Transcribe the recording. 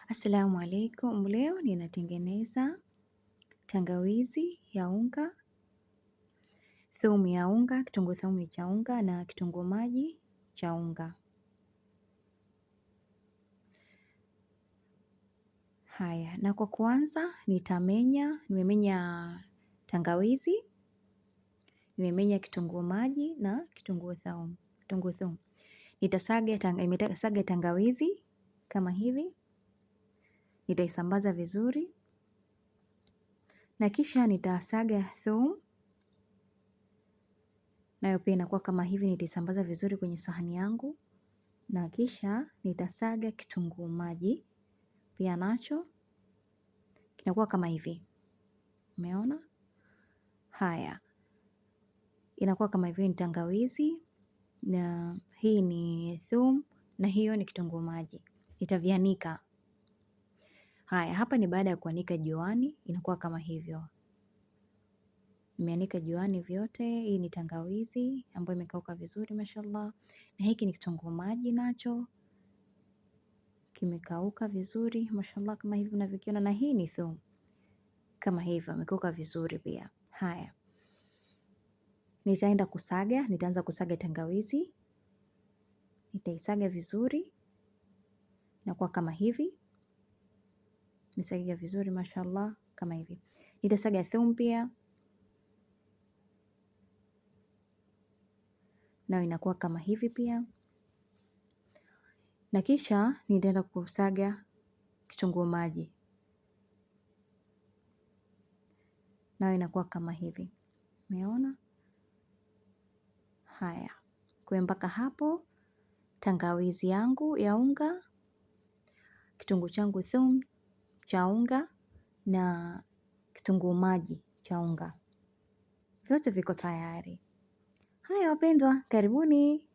Assalamu alaikum. Leo ninatengeneza tangawizi ya unga, thumu ya unga, kitunguu saumu cha unga na kitunguu maji cha unga. Haya, na kwa kuanza nimemenya tangawizi, nimemenya kitunguu maji na kitunguu saumu. Nitasaga tangawizi kama hivi. Nitaisambaza vizuri na kisha nitasaga thumu, nayo pia inakuwa kama hivi. Nitaisambaza vizuri kwenye sahani yangu na kisha nitasaga kitunguu maji pia, nacho kinakuwa kama hivi. Umeona? Haya, inakuwa kama hivi. Ni tangawizi na hii ni thumu na hiyo ni kitunguu maji. Nitavianika. Haya, hapa ni baada ya kuanika juani, inakuwa kama hivyo. Nimeanika juani vyote. Hii ni tangawizi ambayo imekauka vizuri mashallah, na hiki ni kitunguu maji, nacho kimekauka vizuri mashallah kama hivi unavyokiona, na hii ni thumu kama hivyo, imekauka vizuri pia. Haya, nitaanza kusaga tangawizi. Nitaisaga vizuri na kwa kama hivi. Nimesaga vizuri mashallah kama hivi. Nitasaga thumu pia, nayo inakuwa kama hivi pia, na kisha nitaenda kusaga kitunguu maji, nayo inakuwa kama hivi. Umeona? Haya, kwa mpaka hapo tangawizi yangu ya unga, kitunguu changu thumu cha unga na kitunguu maji cha unga vyote viko tayari. Haya wapendwa, karibuni.